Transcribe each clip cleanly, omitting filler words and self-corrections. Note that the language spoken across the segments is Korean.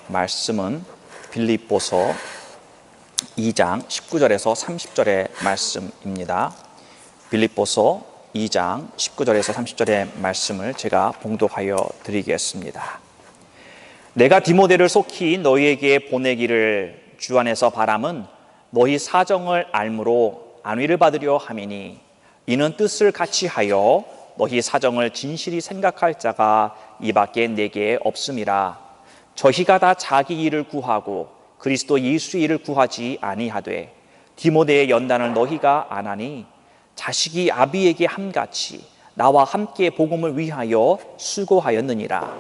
말씀은 빌립보서 2장 19절에서 30절의 말씀입니다. 빌립보서 2장 19절에서 30절의 말씀을 제가 봉독하여 드리겠습니다. 내가 디모데를 속히 너희에게 보내기를 주 안에서 바람은 너희 사정을 알므로 안위를 받으려 함이니, 이는 뜻을 같이 하여 너희 사정을 진실히 생각할 자가 이밖에 내게 없음이라. 저희가 다 자기 일을 구하고 그리스도 예수의 일을 구하지 아니하되 디모데의 연단을 너희가 안하니, 자식이 아비에게 함같이 나와 함께 복음을 위하여 수고하였느니라.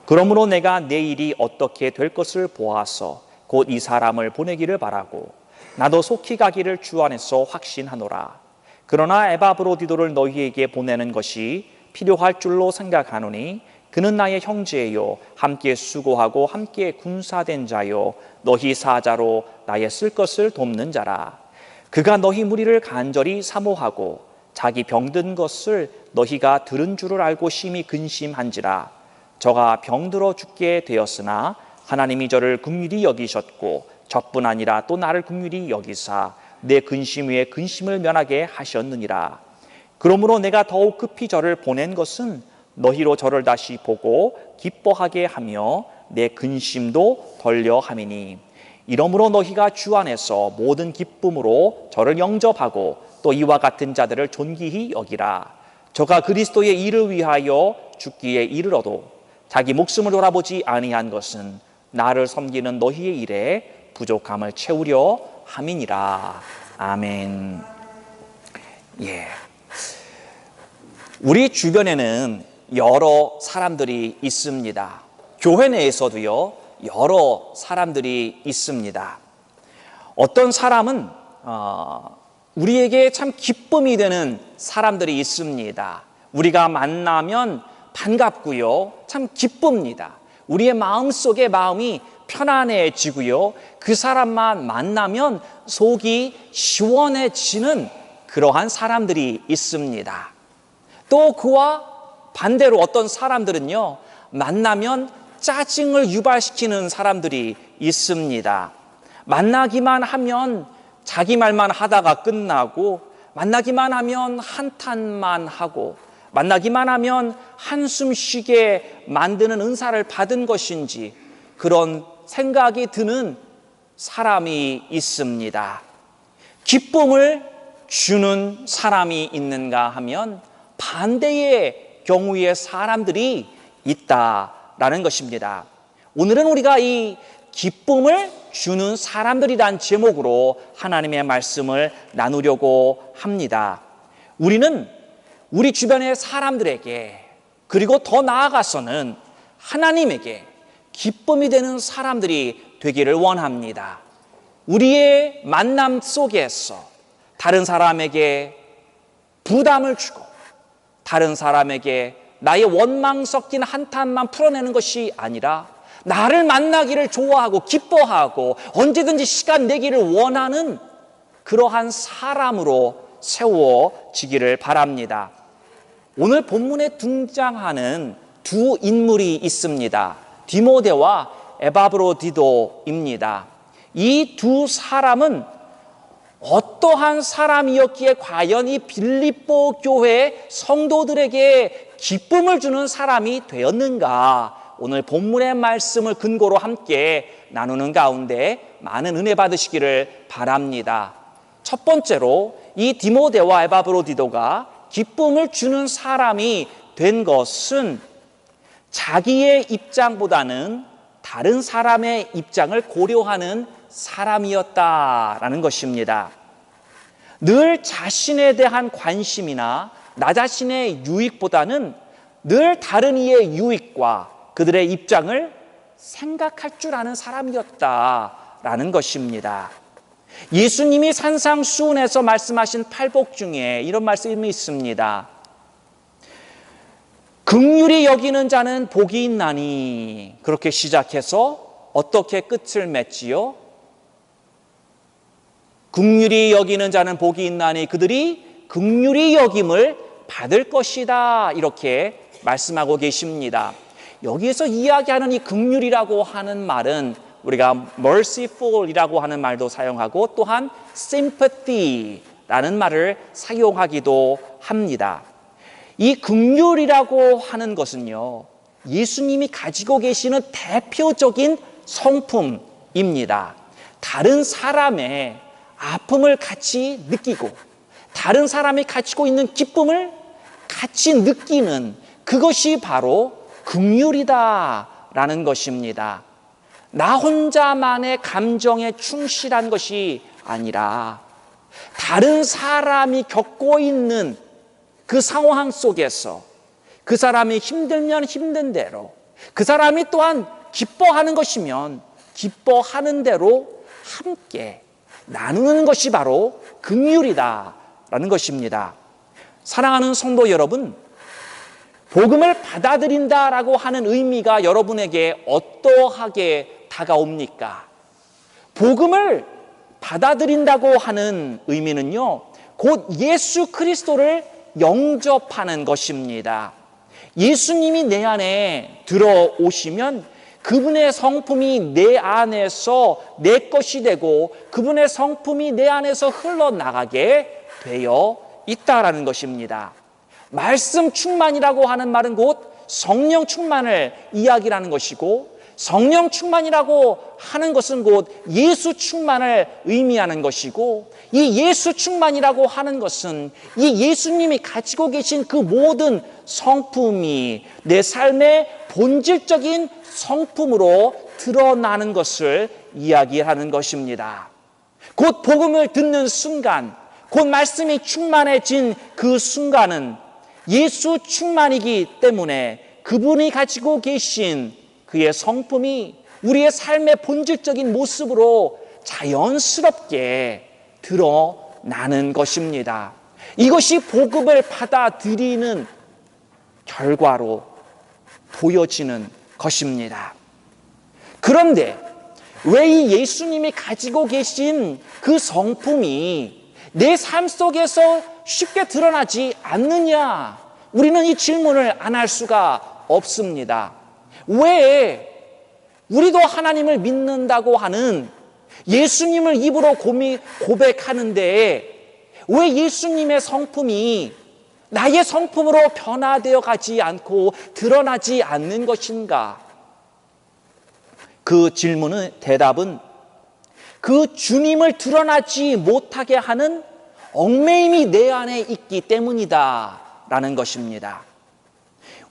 그러므로 내가 내 일이 어떻게 될 것을 보아서 곧 이 사람을 보내기를 바라고 나도 속히 가기를 주 안에서 확신하노라. 그러나 에바브로디도를 너희에게 보내는 것이 필요할 줄로 생각하노니, 그는 나의 형제요 함께 수고하고 함께 군사된 자요 너희 사자로 나의 쓸 것을 돕는 자라. 그가 너희 무리를 간절히 사모하고 자기 병든 것을 너희가 들은 줄을 알고 심히 근심한지라. 저가 병들어 죽게 되었으나 하나님이 저를 긍휼히 여기셨고 저뿐 아니라 또 나를 긍휼히 여기사 내 근심 위에 근심을 면하게 하셨느니라. 그러므로 내가 더욱 급히 저를 보낸 것은 너희로 저를 다시 보고 기뻐하게 하며 내 근심도 덜려 함이니, 이러므로 너희가 주 안에서 모든 기쁨으로 저를 영접하고 또 이와 같은 자들을 존귀히 여기라. 저가 그리스도의 일을 위하여 죽기에 이르러도 자기 목숨을 돌아보지 아니한 것은 나를 섬기는 너희의 일에 부족함을 채우려 함이니라. 아멘. 우리 주변에는 여러 사람들이 있습니다. 교회 내에서도요, 여러 사람들이 있습니다. 어떤 사람은 우리에게 참 기쁨이 되는 사람들이 있습니다. 우리가 만나면 반갑고요, 참 기쁩니다. 우리의 마음속에 마음이 편안해지고요, 그 사람만 만나면 속이 시원해지는 그러한 사람들이 있습니다. 또 그와 반대로 어떤 사람들은요, 만나면 짜증을 유발시키는 사람들이 있습니다. 만나기만 하면 자기 말만 하다가 끝나고, 만나기만 하면 한탄만 하고, 만나기만 하면 한숨 쉬게 만드는 은사를 받은 것인지 그런 생각이 드는 사람이 있습니다. 기쁨을 주는 사람이 있는가 하면 반대의 경우의 사람들이 있다라는 것입니다. 오늘은 우리가 이 기쁨을 주는 사람들이란 제목으로 하나님의 말씀을 나누려고 합니다. 우리는 우리 주변의 사람들에게, 그리고 더 나아가서는 하나님에게 기쁨이 되는 사람들이 되기를 원합니다. 우리의 만남 속에서 다른 사람에게 부담을 주고 다른 사람에게 나의 원망 섞인 한탄만 풀어내는 것이 아니라 나를 만나기를 좋아하고 기뻐하고 언제든지 시간 내기를 원하는 그러한 사람으로 세워지기를 바랍니다. 오늘 본문에 등장하는 두 인물이 있습니다. 디모데와 에바브로디도입니다. 이 두 사람은 어떠한 사람이었기에 과연 이 빌립보 교회 성도들에게 기쁨을 주는 사람이 되었는가, 오늘 본문의 말씀을 근거로 함께 나누는 가운데 많은 은혜 받으시기를 바랍니다. 첫 번째로 이 디모데와 에바브로디도가 기쁨을 주는 사람이 된 것은 자기의 입장보다는 다른 사람의 입장을 고려하는 사람이었다라는 것입니다. 늘 자신에 대한 관심이나 나 자신의 유익보다는 늘 다른 이의 유익과 그들의 입장을 생각할 줄 아는 사람이었다라는 것입니다. 예수님이 산상수훈에서 말씀하신 팔복 중에 이런 말씀이 있습니다. 긍휼히 여기는 자는 복이 있나니, 그렇게 시작해서 어떻게 끝을 맺지요? 긍휼히 여기는 자는 복이 있나니 그들이 긍휼히 여김을 받을 것이다, 이렇게 말씀하고 계십니다. 여기에서 이야기하는 이 긍휼이라고 하는 말은 우리가 merciful이라고 하는 말도 사용하고 또한 sympathy라는 말을 사용하기도 합니다. 이 긍휼이라고 하는 것은요, 예수님이 가지고 계시는 대표적인 성품입니다. 다른 사람의 아픔을 같이 느끼고 다른 사람이 가지고 있는 기쁨을 같이 느끼는 그것이 바로 긍휼이다라는 것입니다. 나 혼자만의 감정에 충실한 것이 아니라 다른 사람이 겪고 있는 그 상황 속에서 그 사람이 힘들면 힘든 대로, 그 사람이 또한 기뻐하는 것이면 기뻐하는 대로 함께 나누는 것이 바로 긍휼이다라는 것입니다. 사랑하는 성도 여러분, 복음을 받아들인다라고 하는 의미가 여러분에게 어떠하게 다가옵니까? 복음을 받아들인다고 하는 의미는요, 곧 예수 그리스도를 영접하는 것입니다. 예수님이 내 안에 들어오시면 그분의 성품이 내 안에서 내 것이 되고 그분의 성품이 내 안에서 흘러나가게 되어 있다라는 것입니다. 말씀 충만이라고 하는 말은 곧 성령 충만을 이야기하는 것이고, 성령 충만이라고 하는 것은 곧 예수 충만을 의미하는 것이고, 이 예수 충만이라고 하는 것은 이 예수님이 가지고 계신 그 모든 성품이 내 삶의 본질적인 성품으로 드러나는 것을 이야기하는 것입니다. 곧 복음을 듣는 순간, 곧 말씀이 충만해진 그 순간은 예수 충만이기 때문에 그분이 가지고 계신 그의 성품이 우리의 삶의 본질적인 모습으로 자연스럽게 드러나는 것입니다. 이것이 복음을 받아들이는 결과로 보여지는 것입니다. 그런데 왜 이 예수님이 가지고 계신 그 성품이 내 삶 속에서 쉽게 드러나지 않느냐? 우리는 이 질문을 안 할 수가 없습니다. 왜 우리도 하나님을 믿는다고 하는 예수님을 입으로 고백하는데 왜 예수님의 성품이 나의 성품으로 변화되어 가지 않고 드러나지 않는 것인가? 그 질문의 대답은 그 주님을 드러나지 못하게 하는 얽매임이 내 안에 있기 때문이다 라는 것입니다.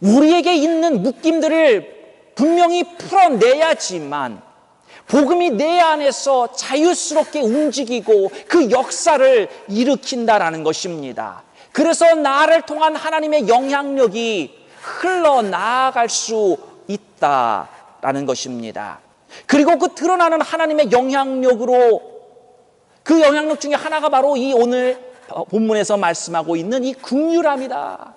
우리에게 있는 묶임들을 분명히 풀어내야지만 복음이 내 안에서 자유스럽게 움직이고 그 역사를 일으킨다라는 것입니다. 그래서 나를 통한 하나님의 영향력이 흘러나갈 수 있다라는 것입니다. 그리고 그 드러나는 하나님의 영향력으로 그 영향력 중에 하나가 바로 이 오늘 본문에서 말씀하고 있는 이 긍휼함이다.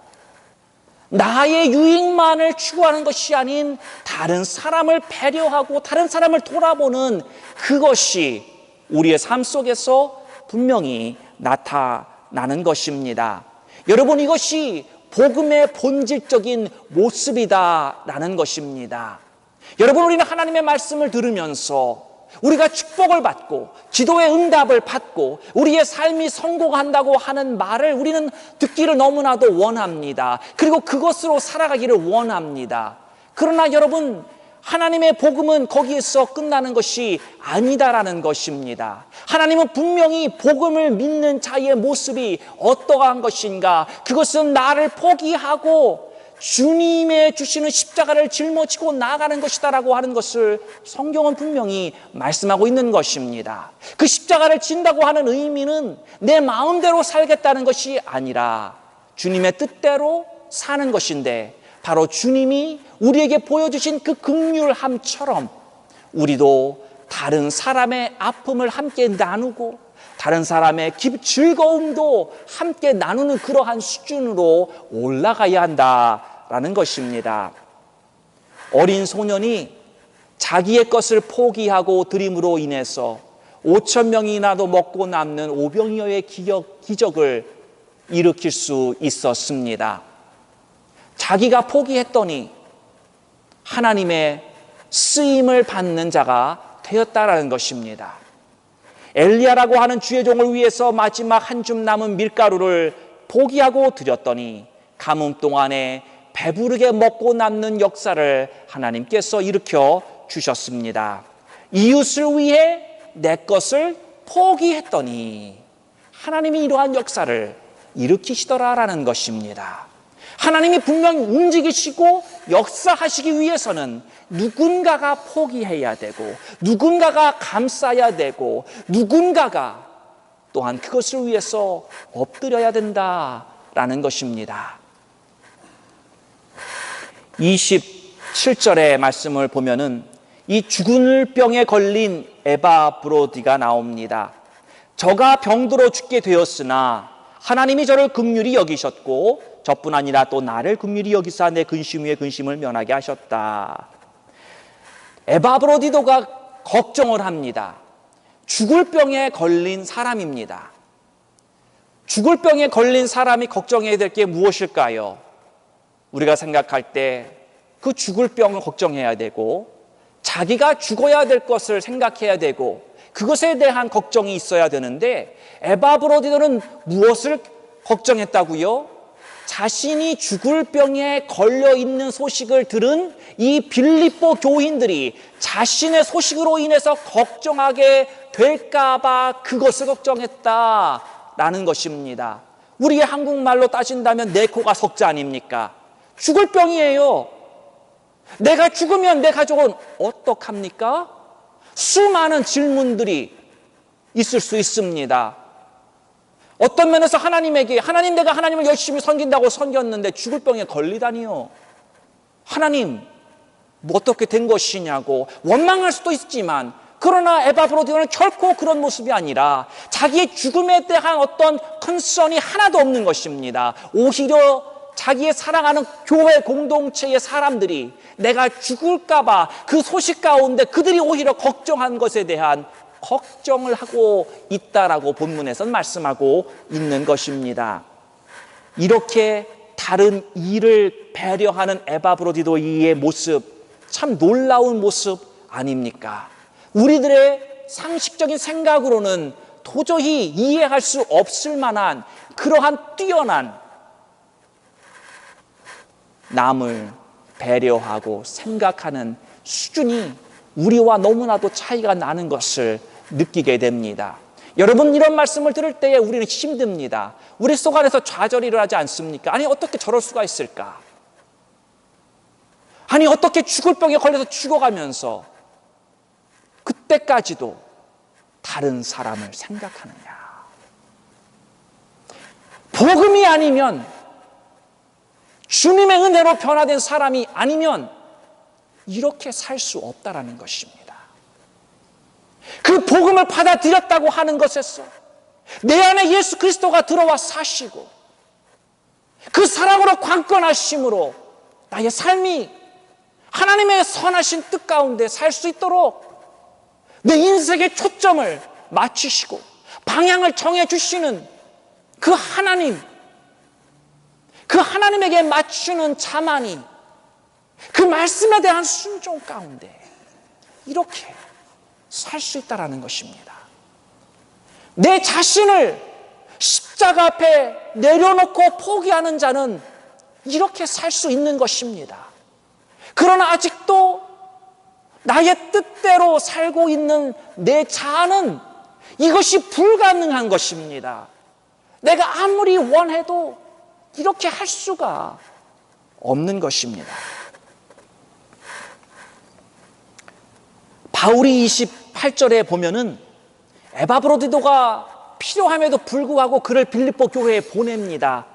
나의 유익만을 추구하는 것이 아닌 다른 사람을 배려하고 다른 사람을 돌아보는 그것이 우리의 삶 속에서 분명히 나타나는 것입니다. 여러분, 이것이 복음의 본질적인 모습이다라는 것입니다. 여러분, 우리는 하나님의 말씀을 들으면서 우리가 축복을 받고 기도의 응답을 받고 우리의 삶이 성공한다고 하는 말을 우리는 듣기를 너무나도 원합니다. 그리고 그것으로 살아가기를 원합니다. 그러나 여러분, 하나님의 복음은 거기에서 끝나는 것이 아니다라는 것입니다. 하나님은 분명히 복음을 믿는 자의 모습이 어떠한 것인가, 그것은 나를 포기하고 주님의 주시는 십자가를 짊어지고 나아가는 것이다라고 하는 것을 성경은 분명히 말씀하고 있는 것입니다. 그 십자가를 진다고 하는 의미는 내 마음대로 살겠다는 것이 아니라 주님의 뜻대로 사는 것인데, 바로 주님이 우리에게 보여주신 그 긍휼함처럼 우리도 다른 사람의 아픔을 함께 나누고 다른 사람의 즐거움도 함께 나누는 그러한 수준으로 올라가야 한다라는 것입니다. 어린 소년이 자기의 것을 포기하고 드림으로 인해서 5,000명이나도 먹고 남는 오병이어의 기적을 일으킬 수 있었습니다. 자기가 포기했더니 하나님의 쓰임을 받는 자가 되었다라는 것입니다. 엘리야라고 하는 주의 종을 위해서 마지막 한 줌 남은 밀가루를 포기하고 드렸더니 가뭄 동안에 배부르게 먹고 남는 역사를 하나님께서 일으켜 주셨습니다. 이웃을 위해 내 것을 포기했더니 하나님이 이러한 역사를 일으키시더라라는 것입니다. 하나님이 분명히 움직이시고 역사하시기 위해서는 누군가가 포기해야 되고 누군가가 감싸야 되고 누군가가 또한 그것을 위해서 엎드려야 된다라는 것입니다. 27절의 말씀을 보면은 이 죽을 병에 걸린 에바브로디가 나옵니다. 저가 병들어 죽게 되었으나 하나님이 저를 긍휼히 여기셨고 저뿐 아니라 또 나를 긍휼히 여기사 내 근심 위에 근심을 면하게 하셨다. 에바브로디도가 걱정을 합니다. 죽을 병에 걸린 사람입니다. 죽을 병에 걸린 사람이 걱정해야 될 게 무엇일까요? 우리가 생각할 때 그 죽을 병을 걱정해야 되고 자기가 죽어야 될 것을 생각해야 되고 그것에 대한 걱정이 있어야 되는데 에바브로디도는 무엇을 걱정했다고요? 자신이 죽을 병에 걸려 있는 소식을 들은 이 빌립보 교인들이 자신의 소식으로 인해서 걱정하게 될까봐 그것을 걱정했다라는 것입니다. 우리의 한국말로 따진다면 내 코가 석자 아닙니까? 죽을 병이에요. 내가 죽으면 내 가족은 어떡합니까? 수많은 질문들이 있을 수 있습니다. 어떤 면에서 하나님에게 하나님 내가 하나님을 열심히 섬긴다고 섬겼는데 죽을 병에 걸리다니요. 하나님 뭐 어떻게 된 것이냐고 원망할 수도 있지만 그러나 에바브로디오는 결코 그런 모습이 아니라 자기의 죽음에 대한 어떤 컨선이 하나도 없는 것입니다. 오히려 자기의 사랑하는 교회 공동체의 사람들이 내가 죽을까 봐 그 소식 가운데 그들이 오히려 걱정한 것에 대한 걱정을 하고 있다라고 본문에서는 말씀하고 있는 것입니다. 이렇게 다른 이를 배려하는 에바브로디도의 모습 참 놀라운 모습 아닙니까? 우리들의 상식적인 생각으로는 도저히 이해할 수 없을 만한 그러한 뛰어난 남을 배려하고 생각하는 수준이 우리와 너무나도 차이가 나는 것을 느끼게 됩니다. 여러분 이런 말씀을 들을 때에 우리는 힘듭니다. 우리 속 안에서 좌절이 일어나지 않습니까? 아니 어떻게 저럴 수가 있을까? 아니 어떻게 죽을 병에 걸려서 죽어가면서 그때까지도 다른 사람을 생각하느냐? 복음이 아니면 주님의 은혜로 변화된 사람이 아니면 이렇게 살 수 없다라는 것입니다. 그 복음을 받아들였다고 하는 것에서 내 안에 예수 그리스도가 들어와 사시고 그 사랑으로 관건하심으로 나의 삶이 하나님의 선하신 뜻 가운데 살 수 있도록 내 인생의 초점을 맞추시고 방향을 정해 주시는 그 하나님, 그 하나님에게 맞추는 자만이 그 말씀에 대한 순종 가운데 이렇게 살 수 있다라는 것입니다. 내 자신을 십자가 앞에 내려놓고 포기하는 자는 이렇게 살 수 있는 것입니다. 그러나 아직도 나의 뜻대로 살고 있는 내 자아는 이것이 불가능한 것입니다. 내가 아무리 원해도 이렇게 할 수가 없는 것입니다. 바울이 28절에 보면은 에바브로디도가 필요함에도 불구하고 그를 빌립보 교회에 보냅니다.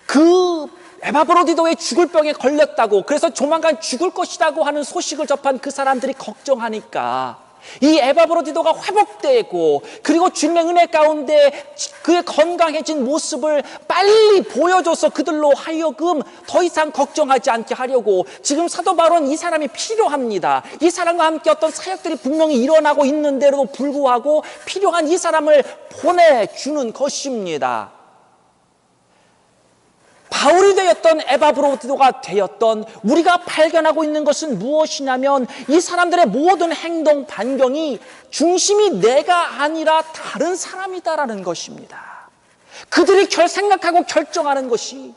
그 에바브로디도의 죽을 병에 걸렸다고 그래서 조만간 죽을 것이라고 하는 소식을 접한 그 사람들이 걱정하니까 이 에바브로디도가 회복되고 그리고 주님의 은혜 가운데 그의 건강해진 모습을 빨리 보여줘서 그들로 하여금 더 이상 걱정하지 않게 하려고 지금 사도 바울은 이 사람이 필요합니다. 이 사람과 함께 어떤 사역들이 분명히 일어나고 있는데도 불구하고 필요한 이 사람을 보내주는 것입니다. 바울이 되었던 에바브로디도가 되었던 우리가 발견하고 있는 것은 무엇이냐면 이 사람들의 모든 행동 반경이 중심이 내가 아니라 다른 사람이다라는 것입니다. 그들이 생각하고 결정하는 것이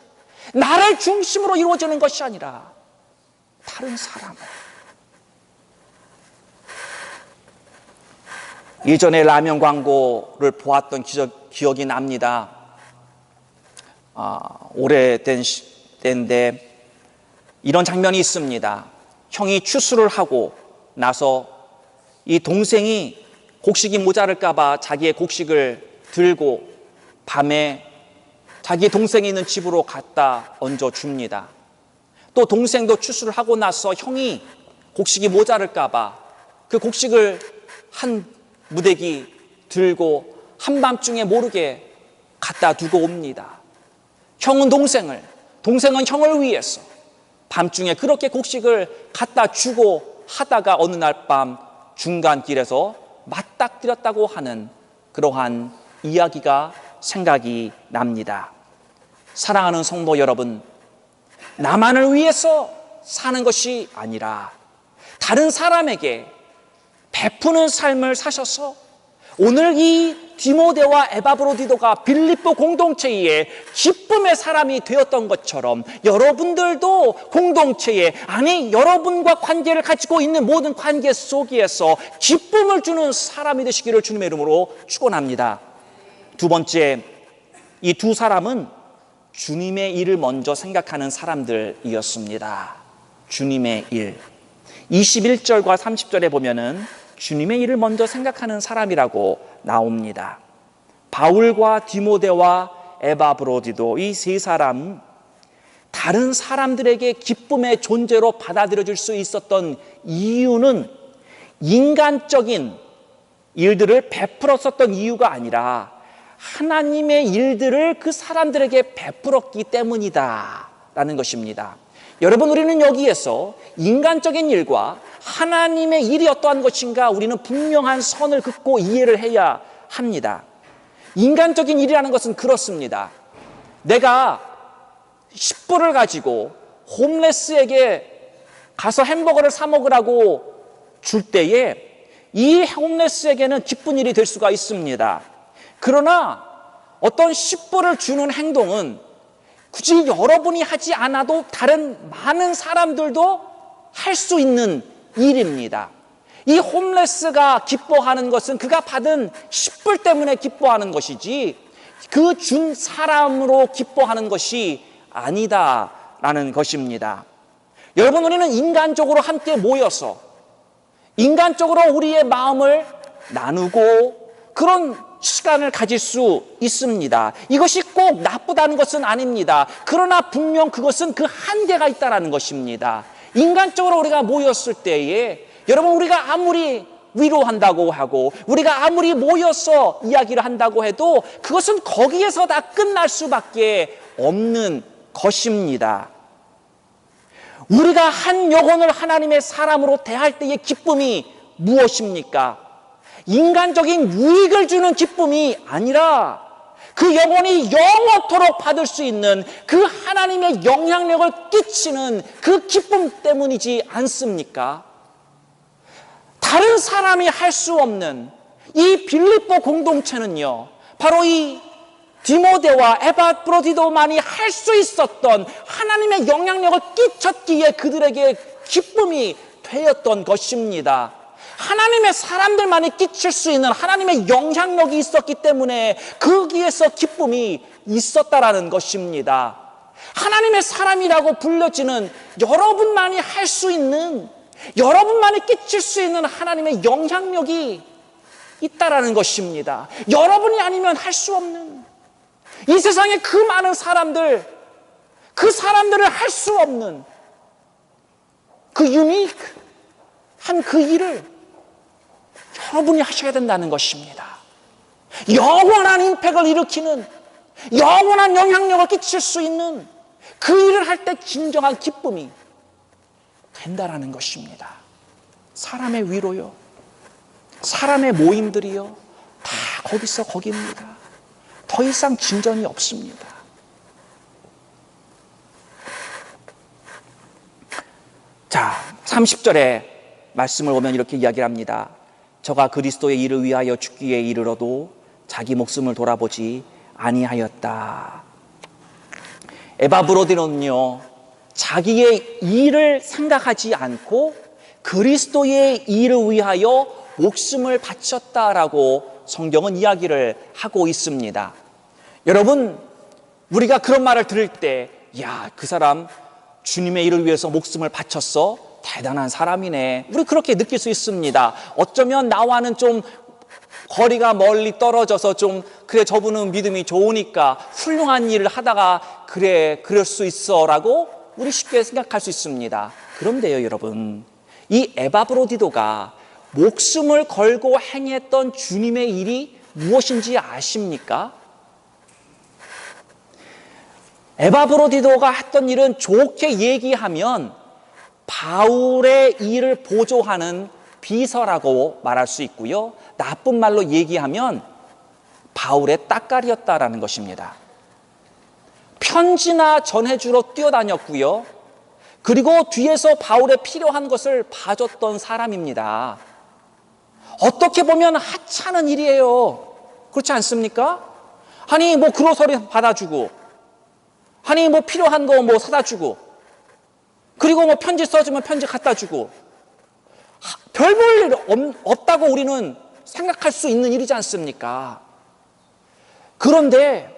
나를 중심으로 이루어지는 것이 아니라 다른 사람을. 예전에 라면 광고를 보았던 기억이 납니다. 오래된 때인데 이런 장면이 있습니다. 형이 추수를 하고 나서 이 동생이 곡식이 모자랄까 봐 자기의 곡식을 들고 밤에 자기 동생이 있는 집으로 갖다 얹어줍니다. 또 동생도 추수를 하고 나서 형이 곡식이 모자랄까 봐 그 곡식을 한 무대기 들고 한밤중에 모르게 갖다 두고 옵니다. 형은 동생은 형을 위해서 밤중에 그렇게 곡식을 갖다 주고 하다가 어느 날 밤 중간길에서 맞닥뜨렸다고 하는 그러한 이야기가 생각이 납니다. 사랑하는 성도 여러분, 나만을 위해서 사는 것이 아니라 다른 사람에게 베푸는 삶을 사셔서 오늘 이 디모데와 에바브로디도가 빌립보 공동체의 기쁨의 사람이 되었던 것처럼 여러분들도 공동체에, 아니 여러분과 관계를 가지고 있는 모든 관계 속에서 기쁨을 주는 사람이 되시기를 주님의 이름으로 축원합니다. 두 번째, 이 두 사람은 주님의 일을 먼저 생각하는 사람들이었습니다. 주님의 일. 21절과 30절에 보면은 주님의 일을 먼저 생각하는 사람이라고 나옵니다. 바울과 디모데와 에바브로디도 이 세 사람, 다른 사람들에게 기쁨의 존재로 받아들여질 수 있었던 이유는 인간적인 일들을 베풀었었던 이유가 아니라 하나님의 일들을 그 사람들에게 베풀었기 때문이다 라는 것입니다. 여러분, 우리는 여기에서 인간적인 일과 하나님의 일이 어떠한 것인가 우리는 분명한 선을 긋고 이해를 해야 합니다. 인간적인 일이라는 것은 그렇습니다. 내가 10불을 가지고 홈레스에게 가서 햄버거를 사 먹으라고 줄 때에 이 홈레스에게는 기쁜 일이 될 수가 있습니다. 그러나 어떤 10불을 주는 행동은 굳이 여러분이 하지 않아도 다른 많은 사람들도 할 수 있는 일입니다. 이 홈레스가 기뻐하는 것은 그가 받은 10불 때문에 기뻐하는 것이지 그 준 사람으로 기뻐하는 것이 아니다라는 것입니다. 여러분, 우리는 인간적으로 함께 모여서 인간적으로 우리의 마음을 나누고 그런 시간을 가질 수 있습니다. 이것이 꼭 나쁘다는 것은 아닙니다. 그러나 분명 그것은 그 한계가 있다는 것입니다. 인간적으로 우리가 모였을 때에 여러분, 우리가 아무리 위로한다고 하고 우리가 아무리 모여서 이야기를 한다고 해도 그것은 거기에서 다 끝날 수밖에 없는 것입니다. 우리가 한 영혼을 하나님의 사람으로 대할 때의 기쁨이 무엇입니까? 인간적인 유익을 주는 기쁨이 아니라 그 영혼이 영원토록 받을 수 있는 그 하나님의 영향력을 끼치는 그 기쁨 때문이지 않습니까? 다른 사람이 할 수 없는 이 빌립보 공동체는요, 바로 이 디모데와 에바브로디도만이 할 수 있었던 하나님의 영향력을 끼쳤기에 그들에게 기쁨이 되었던 것입니다. 하나님의 사람들만이 끼칠 수 있는 하나님의 영향력이 있었기 때문에 거기에서 기쁨이 있었다라는 것입니다. 하나님의 사람이라고 불려지는 여러분만이 할 수 있는, 여러분만이 끼칠 수 있는 하나님의 영향력이 있다라는 것입니다. 여러분이 아니면 할 수 없는, 이 세상에 그 많은 사람들, 그 사람들을 할 수 없는 그 유니크한 그 일을 여러분이 하셔야 된다는 것입니다. 영원한 임팩을 일으키는, 영원한 영향력을 끼칠 수 있는 그 일을 할 때 진정한 기쁨이 된다라는 것입니다. 사람의 위로요, 사람의 모임들이요, 다 거기서 거기입니다. 더 이상 진전이 없습니다. 자, 30절에 말씀을 보면 이렇게 이야기를 합니다. 저가 그리스도의 일을 위하여 죽기에 이르러도 자기 목숨을 돌아보지 아니하였다. 에바브로디는요, 자기의 일을 생각하지 않고 그리스도의 일을 위하여 목숨을 바쳤다라고 성경은 이야기를 하고 있습니다. 여러분, 우리가 그런 말을 들을 때, 야, 그 사람 주님의 일을 위해서 목숨을 바쳤어? 대단한 사람이네. 우리 그렇게 느낄 수 있습니다. 어쩌면 나와는 좀 거리가 멀리 떨어져서 좀, 그래, 저분은 믿음이 좋으니까 훌륭한 일을 하다가 그래, 그럴 수 있어 라고 우리 쉽게 생각할 수 있습니다. 그런데요, 여러분, 이 에바브로디도가 목숨을 걸고 행했던 주님의 일이 무엇인지 아십니까? 에바브로디도가 했던 일은 좋게 얘기하면 바울의 일을 보조하는 비서라고 말할 수 있고요, 나쁜 말로 얘기하면 바울의 따까리였다라는 것입니다. 편지나 전해주러 뛰어다녔고요, 그리고 뒤에서 바울의 필요한 것을 봐줬던 사람입니다. 어떻게 보면 하찮은 일이에요. 그렇지 않습니까? 아니, 뭐 그로서리 받아주고, 아니, 뭐 필요한 거 뭐 사다 주고, 그리고 뭐 편지 써주면 편지 갖다 주고, 별 볼 일 없다고 우리는 생각할 수 있는 일이지 않습니까? 그런데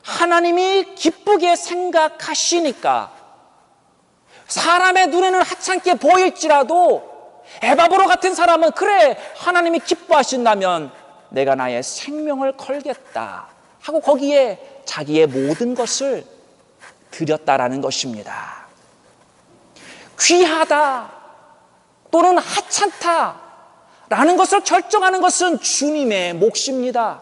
하나님이 기쁘게 생각하시니까 사람의 눈에는 하찮게 보일지라도 에바브로 같은 사람은, 그래, 하나님이 기뻐하신다면 내가 나의 생명을 걸겠다 하고 거기에 자기의 모든 것을 드렸다라는 것입니다. 귀하다 또는 하찮다라는 것을 결정하는 것은 주님의 몫입니다.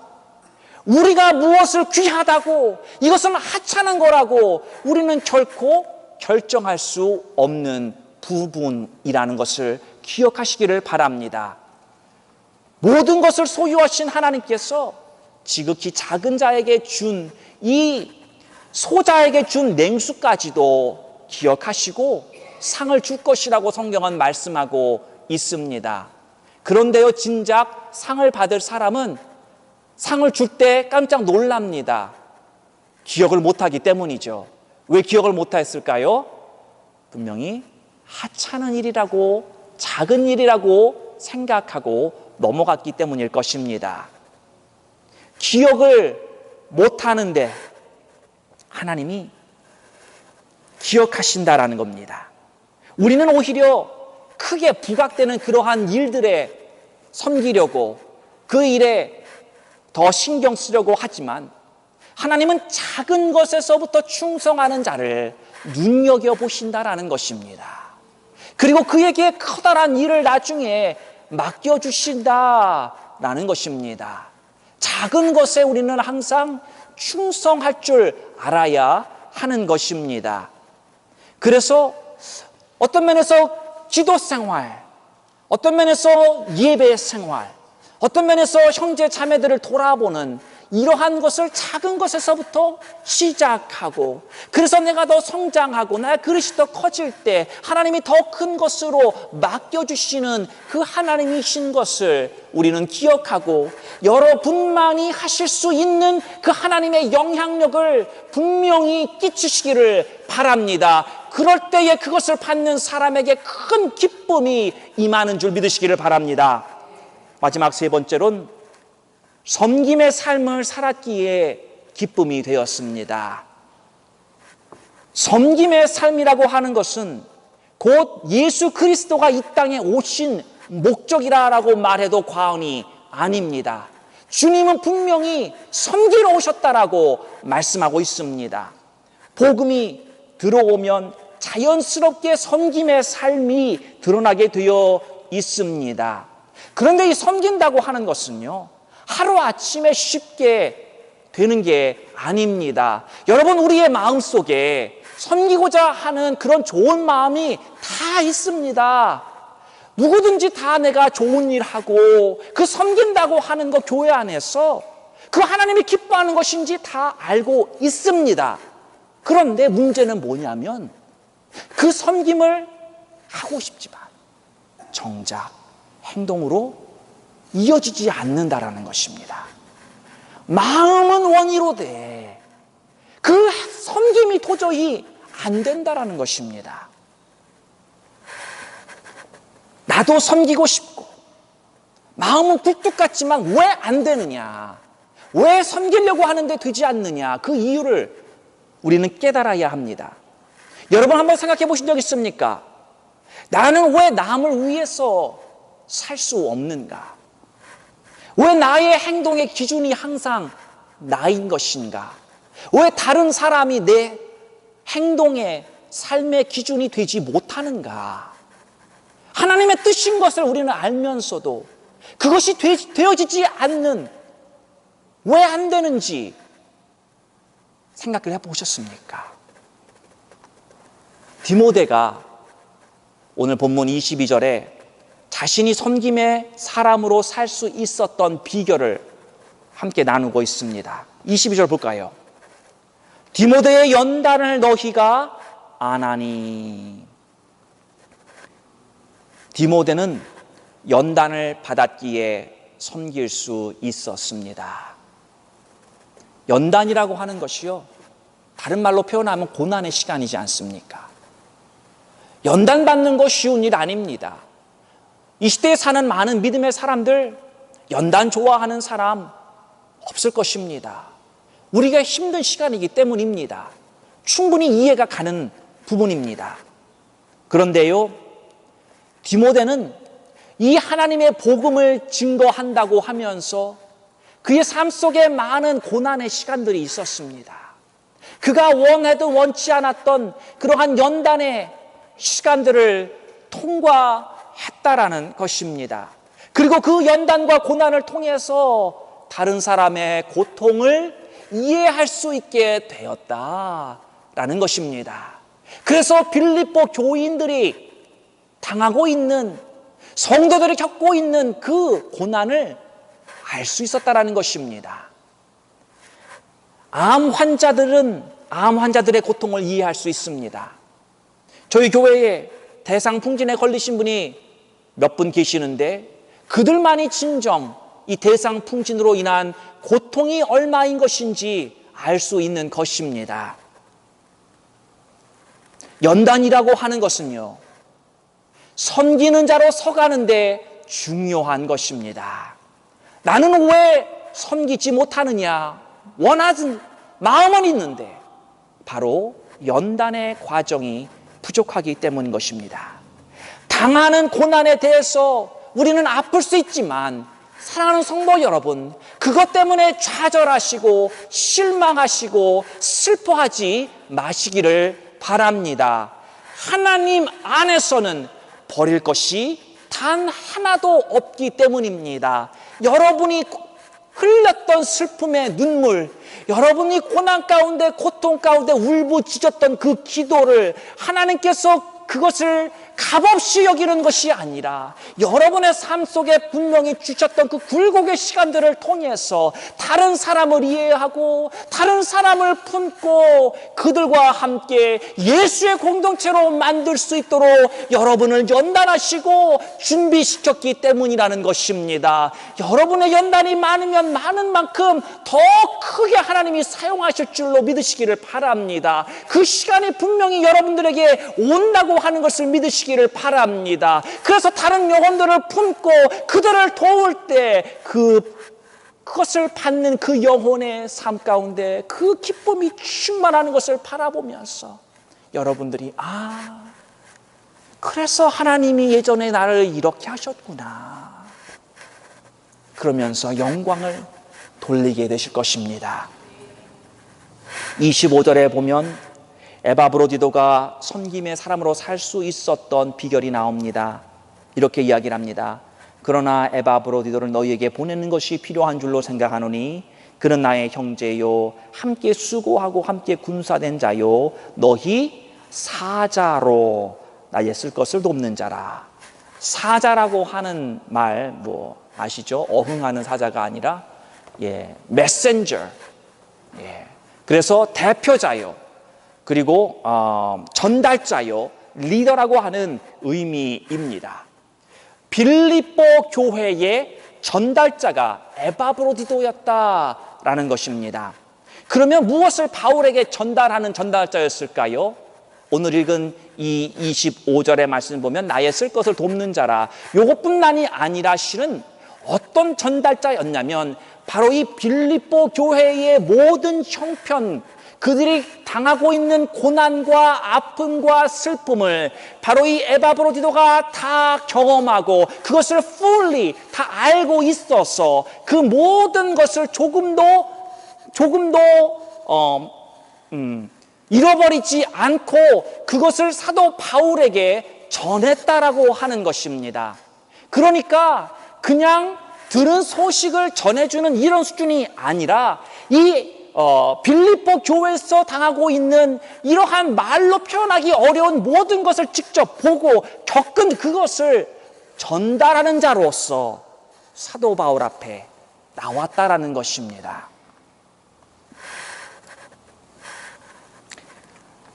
우리가 무엇을 귀하다고, 이것은 하찮은 거라고 우리는 결코 결정할 수 없는 부분이라는 것을 기억하시기를 바랍니다. 모든 것을 소유하신 하나님께서 지극히 작은 자에게 준 이 소자에게 준 냉수까지도 기억하시고 상을 줄 것이라고 성경은 말씀하고 있습니다. 그런데요, 진작 상을 받을 사람은 상을 줄 때 깜짝 놀랍니다. 기억을 못하기 때문이죠. 왜 기억을 못했을까요? 분명히 하찮은 일이라고, 작은 일이라고 생각하고 넘어갔기 때문일 것입니다. 기억을 못하는데 하나님이 기억하신다라는 겁니다. 우리는 오히려 크게 부각되는 그러한 일들에 섬기려고, 그 일에 더 신경 쓰려고 하지만 하나님은 작은 것에서부터 충성하는 자를 눈여겨보신다라는 것입니다. 그리고 그에게 커다란 일을 나중에 맡겨주신다라는 것입니다. 작은 것에 우리는 항상 충성할 줄 알아야 하는 것입니다. 그래서 어떤 면에서 기도 생활, 어떤 면에서 예배 생활, 어떤 면에서 형제 자매들을 돌아보는 이러한 것을 작은 것에서부터 시작하고, 그래서 내가 더 성장하고 나의 그릇이 더 커질 때 하나님이 더 큰 것으로 맡겨주시는 그 하나님이신 것을 우리는 기억하고, 여러분만이 하실 수 있는 그 하나님의 영향력을 분명히 끼치시기를 바랍니다. 그럴 때에 그것을 받는 사람에게 큰 기쁨이 임하는 줄 믿으시기를 바랍니다. 마지막 세 번째로는 섬김의 삶을 살았기에 기쁨이 되었습니다. 섬김의 삶이라고 하는 것은 곧 예수 그리스도가 이 땅에 오신 목적이라고 말해도 과언이 아닙니다. 주님은 분명히 섬기러 오셨다라고 말씀하고 있습니다. 복음이 들어오면 자연스럽게 섬김의 삶이 드러나게 되어 있습니다. 그런데 이 섬긴다고 하는 것은요, 하루아침에 쉽게 되는 게 아닙니다. 여러분, 우리의 마음속에 섬기고자 하는 그런 좋은 마음이 다 있습니다. 누구든지 다 내가 좋은 일 하고 그 섬긴다고 하는 것, 교회 안에서 그 하나님이 기뻐하는 것인지 다 알고 있습니다. 그런데 문제는 뭐냐면 그 섬김을 하고 싶지만 정작 행동으로 이어지지 않는다라는 것입니다. 마음은 원이로되 그 섬김이 도저히 안 된다라는 것입니다. 나도 섬기고 싶고 마음은 굴뚝 같지만 왜 안 되느냐, 왜 섬기려고 하는데 되지 않느냐, 그 이유를 우리는 깨달아야 합니다. 여러분 한번 생각해 보신 적 있습니까? 나는 왜 남을 위해서 살 수 없는가? 왜 나의 행동의 기준이 항상 나인 것인가? 왜 다른 사람이 내 행동의 삶의 기준이 되지 못하는가? 하나님의 뜻인 것을 우리는 알면서도 그것이 되어지지 않는, 왜 안 되는지 생각을 해보셨습니까? 디모데가 오늘 본문 22절에 자신이 섬김의 사람으로 살 수 있었던 비결을 함께 나누고 있습니다. 22절 볼까요? 디모데의 연단을 너희가 아나니. 디모데는 연단을 받았기에 섬길 수 있었습니다. 연단이라고 하는 것이요, 다른 말로 표현하면 고난의 시간이지 않습니까? 연단받는 거 쉬운 일 아닙니다. 이 시대에 사는 많은 믿음의 사람들, 연단 좋아하는 사람 없을 것입니다. 우리가 힘든 시간이기 때문입니다. 충분히 이해가 가는 부분입니다. 그런데요, 디모데는 이 하나님의 복음을 증거한다고 하면서 그의 삶 속에 많은 고난의 시간들이 있었습니다. 그가 원하든 원치 않았던 그러한 연단의 시간들을 통과했다라는 것입니다. 그리고 그 연단과 고난을 통해서 다른 사람의 고통을 이해할 수 있게 되었다라는 것입니다. 그래서 빌립보 교인들이 당하고 있는, 성도들이 겪고 있는 그 고난을 알 수 있었다라는 것입니다. 암 환자들의 고통을 이해할 수 있습니다. 저희 교회에 대상풍진에 걸리신 분이 몇 분 계시는데 그들만이 진정 이 대상풍진으로 인한 고통이 얼마인 것인지 알 수 있는 것입니다. 연단이라고 하는 것은요, 섬기는 자로 서가는데 중요한 것입니다. 나는 왜 섬기지 못하느냐, 원하는 마음은 있는데 바로 연단의 과정이 부족하기 때문인 것입니다. 당하는 고난에 대해서 우리는 아플 수 있지만 사랑하는 성도 여러분, 그것 때문에 좌절하시고 실망하시고 슬퍼하지 마시기를 바랍니다. 하나님 안에서는 버릴 것이 단 하나도 없기 때문입니다. 여러분이 흘렸던 슬픔의 눈물, 여러분이 고난 가운데 고통 가운데 울부짖었던 그 기도를 하나님께서 그것을 값없이 여기는 것이 아니라 여러분의 삶 속에 분명히 주셨던 그 굴곡의 시간들을 통해서 다른 사람을 이해하고 다른 사람을 품고 그들과 함께 예수의 공동체로 만들 수 있도록 여러분을 연단하시고 준비시켰기 때문이라는 것입니다. 여러분의 연단이 많으면 많은 만큼 더 크게 하나님이 사용하실 줄로 믿으시기를 바랍니다. 그 시간이 분명히 여러분들에게 온다고 하는 것을 믿으시기를 바랍니다. 그래서 다른 영혼들을 품고 그들을 도울 때 그것을 받는 그 영혼의 삶 가운데 그 기쁨이 충만하는 것을 바라보면서 여러분들이 그래서 하나님이 예전에 나를 이렇게 하셨구나, 그러면서 영광을 돌리게 되실 것입니다. 25절에 보면 에바브로디도가 섬김의 사람으로 살 수 있었던 비결이 나옵니다. 이렇게 이야기를 합니다. 그러나 에바브로디도를 너희에게 보내는 것이 필요한 줄로 생각하노니 그는 나의 형제요, 함께 수고하고 함께 군사된 자요, 너희 사자로 나의 쓸 것을 돕는 자라. 사자라고 하는 말 아시죠? 어흥하는 사자가 아니라 메신저. 그래서 대표자요, 그리고 전달자요, 리더라고 하는 의미입니다. 빌립보 교회의 전달자가 에바브로디도였다라는 것입니다. 그러면 무엇을 바울에게 전달하는 전달자였을까요? 오늘 읽은 이 25절의 말씀을 보면 나의 쓸 것을 돕는 자라, 요것뿐만이 아니라 실은 어떤 전달자였냐면 바로 이 빌립보 교회의 모든 형편, 그들이 당하고 있는 고난과 아픔과 슬픔을 바로 이 에바브로디도가 다 경험하고 그것을 fully 다 알고 있어서 그 모든 것을 조금도 잃어버리지 않고 그것을 사도 바울에게 전했다라고 하는 것입니다. 그러니까 그냥 들은 소식을 전해주는 이런 수준이 아니라 이 빌립보 교회에서 당하고 있는 이러한 말로 표현하기 어려운 모든 것을 직접 보고 겪은 그것을 전달하는 자로서 사도 바울 앞에 나왔다라는 것입니다.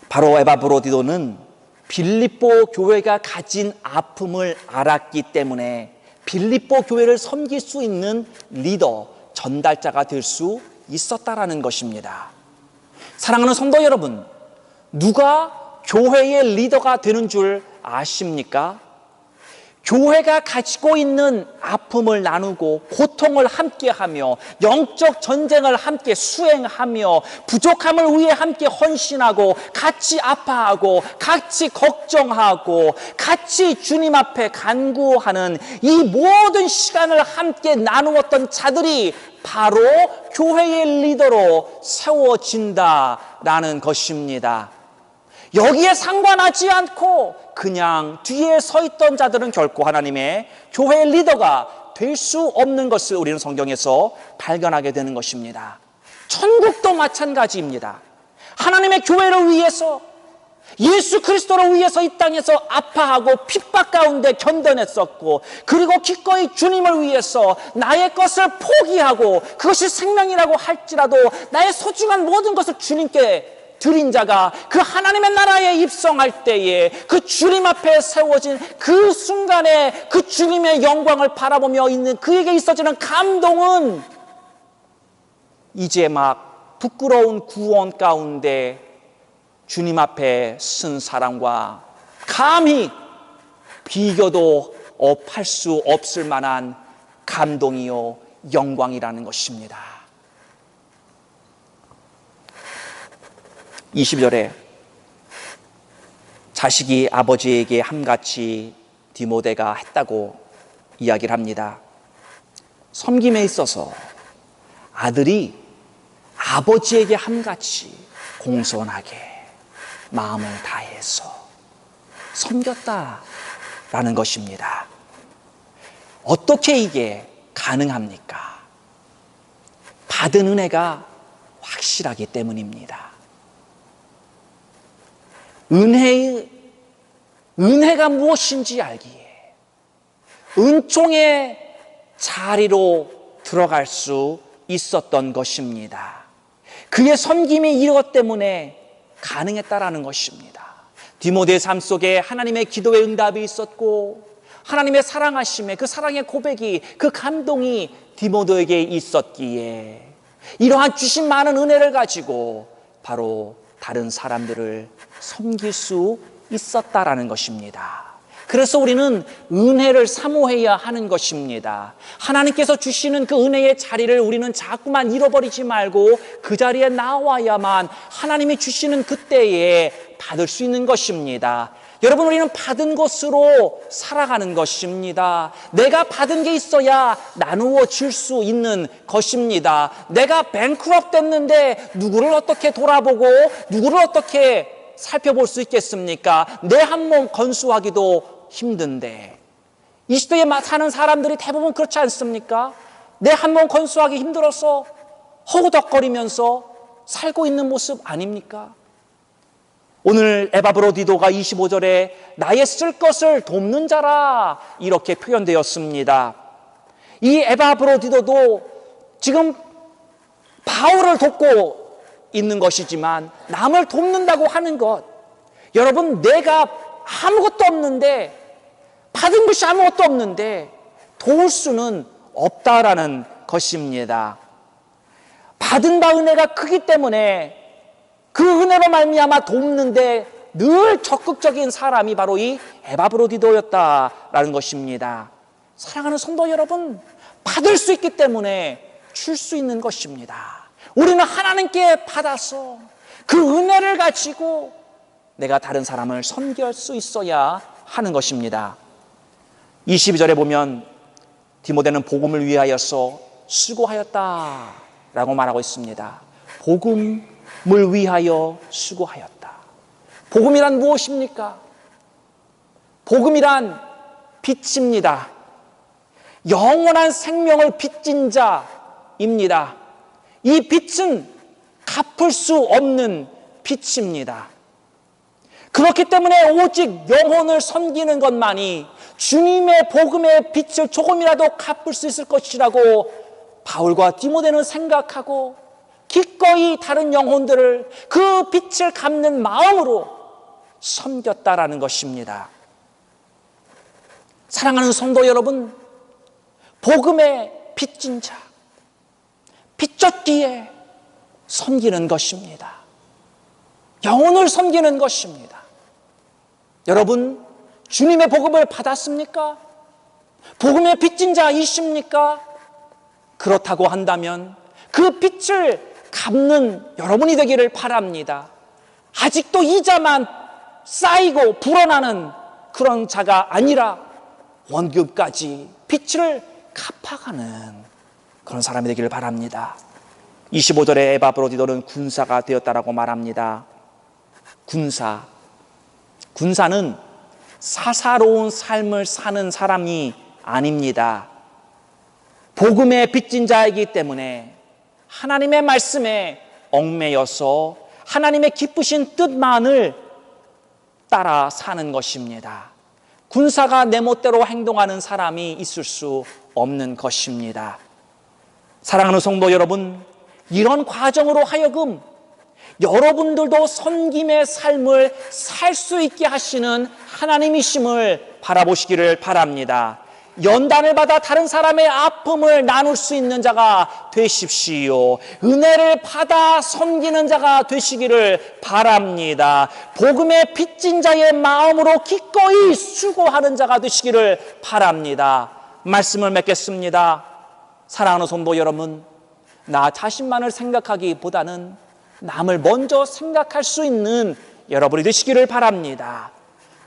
바로 에바브로디도는 빌립보 교회가 가진 아픔을 알았기 때문에 빌립보 교회를 섬길 수 있는 리더, 전달자가 될 수 있었다라는 것입니다. 사랑하는 성도 여러분, 누가 교회의 리더가 되는 줄 아십니까? 교회가 가지고 있는 아픔을 나누고 고통을 함께하며 영적 전쟁을 함께 수행하며 부족함을 위해 함께 헌신하고 같이 아파하고 같이 걱정하고 같이 주님 앞에 간구하는 이 모든 시간을 함께 나누었던 자들이 바로 교회의 리더로 세워진다라는 것입니다. 여기에 상관하지 않고 그냥 뒤에 서 있던 자들은 결코 하나님의 교회의 리더가 될 수 없는 것을 우리는 성경에서 발견하게 되는 것입니다. 천국도 마찬가지입니다. 하나님의 교회를 위해서, 예수 그리스도를 위해서 이 땅에서 아파하고 핍박 가운데 견뎌냈었고, 그리고 기꺼이 주님을 위해서 나의 것을 포기하고 그것이 생명이라고 할지라도 나의 소중한 모든 것을 주님께 드린 자가 그 하나님의 나라에 입성할 때에 그 주님 앞에 세워진 그 순간에 그 주님의 영광을 바라보며 있는 그에게 있어지는 감동은 이제 막 부끄러운 구원 가운데 주님 앞에 쓴 사람과 감히 비교도 할 수 없을 만한 감동이요 영광이라는 것입니다. 20절에 자식이 아버지에게 함같이 디모데가 했다고 이야기를 합니다. 섬김에 있어서 아들이 아버지에게 함같이 공손하게 마음을 다해서 섬겼다라는 것입니다. 어떻게 이게 가능합니까? 받은 은혜가 확실하기 때문입니다. 은혜가 무엇인지 알기에 은총의 자리로 들어갈 수 있었던 것입니다. 그의 섬김이 이것 때문에 가능했다라는 것입니다. 디모데의 삶 속에 하나님의 기도의 응답이 있었고 하나님의 사랑하심에 그 사랑의 고백이, 그 감동이 디모데에게 있었기에 이러한 주신 많은 은혜를 가지고 바로 다른 사람들을 섬길 수 있었다라는 것입니다. 그래서 우리는 은혜를 사모해야 하는 것입니다. 하나님께서 주시는 그 은혜의 자리를 우리는 자꾸만 잃어버리지 말고 그 자리에 나와야만 하나님이 주시는 그때에 받을 수 있는 것입니다. 여러분, 우리는 받은 것으로 살아가는 것입니다. 내가 받은 게 있어야 나누어 줄 수 있는 것입니다. 내가 뱅크럽 됐는데 누구를 어떻게 돌아보고 누구를 어떻게 살펴볼 수 있겠습니까? 내 한 몸 건수하기도 힘든데, 이 시대에 사는 사람들이 대부분 그렇지 않습니까? 내 한 몸 건수하기 힘들어서 허우덕거리면서 살고 있는 모습 아닙니까? 오늘 에바브로디도가 25절에 나의 쓸 것을 돕는 자라 이렇게 표현되었습니다. 이 에바브로디도도 지금 바울을 돕고 있는 것이지만 남을 돕는다고 하는 것, 여러분, 내가 아무것도 없는데, 받은 것이 아무것도 없는데 도울 수는 없다라는 것입니다. 받은 바 은혜가 크기 때문에 그 은혜로 말미암아 돕는데 늘 적극적인 사람이 바로 이 에바브로디도였다라는 것입니다. 사랑하는 성도 여러분, 받을 수 있기 때문에 줄 수 있는 것입니다. 우리는 하나님께 받아서 그 은혜를 가지고 내가 다른 사람을 섬길 수 있어야 하는 것입니다. 22절에 보면 디모데는 복음을 위하여서 수고하였다라고 말하고 있습니다. 복음을 위하여 수고하였다. 복음이란 무엇입니까? 복음이란 빛입니다. 영원한 생명을 빚진 자입니다. 이 빛은 갚을 수 없는 빛입니다. 그렇기 때문에 오직 영혼을 섬기는 것만이 주님의 복음의 빛을 조금이라도 갚을 수 있을 것이라고 바울과 디모데는 생각하고 기꺼이 다른 영혼들을 그 빛을 갚는 마음으로 섬겼다라는 것입니다. 사랑하는 성도 여러분, 복음의 빚진 자, 빚졌기에 섬기는 것입니다. 영혼을 섬기는 것입니다. 여러분, 주님의 복음을 받았습니까? 복음의 빚진 자이십니까? 그렇다고 한다면 그 빚을 갚는 여러분이 되기를 바랍니다. 아직도 이자만 쌓이고 불어나는 그런 자가 아니라 원금까지 빚을 갚아가는 그런 사람이 되기를 바랍니다. 25절에 에바브로디도는 군사가 되었다라고 말합니다. 군사는 사사로운 삶을 사는 사람이 아닙니다. 복음의 빚진 자이기 때문에 하나님의 말씀에 얽매여서 하나님의 기쁘신 뜻만을 따라 사는 것입니다. 군사가 내 멋대로 행동하는 사람이 있을 수 없는 것입니다. 사랑하는 성도 여러분, 이런 과정으로 하여금 여러분들도 섬김의 삶을 살 수 있게 하시는 하나님이심을 바라보시기를 바랍니다. 연단을 받아 다른 사람의 아픔을 나눌 수 있는 자가 되십시오. 은혜를 받아 섬기는 자가 되시기를 바랍니다. 복음의 빚진 자의 마음으로 기꺼이 수고하는 자가 되시기를 바랍니다. 말씀을 맺겠습니다. 사랑하는 성도 여러분, 나 자신만을 생각하기보다는 남을 먼저 생각할 수 있는 여러분이 되시기를 바랍니다.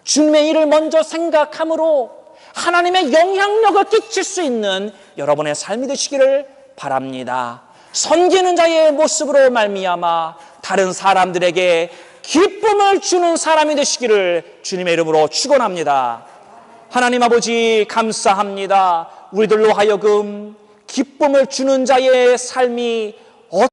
주님의 일을 먼저 생각함으로 하나님의 영향력을 끼칠 수 있는 여러분의 삶이 되시기를 바랍니다. 섬기는 자의 모습으로 말미암아 다른 사람들에게 기쁨을 주는 사람이 되시기를 주님의 이름으로 축원합니다. 하나님 아버지, 감사합니다. 우리들로 하여금 기쁨을 주는 자의 삶이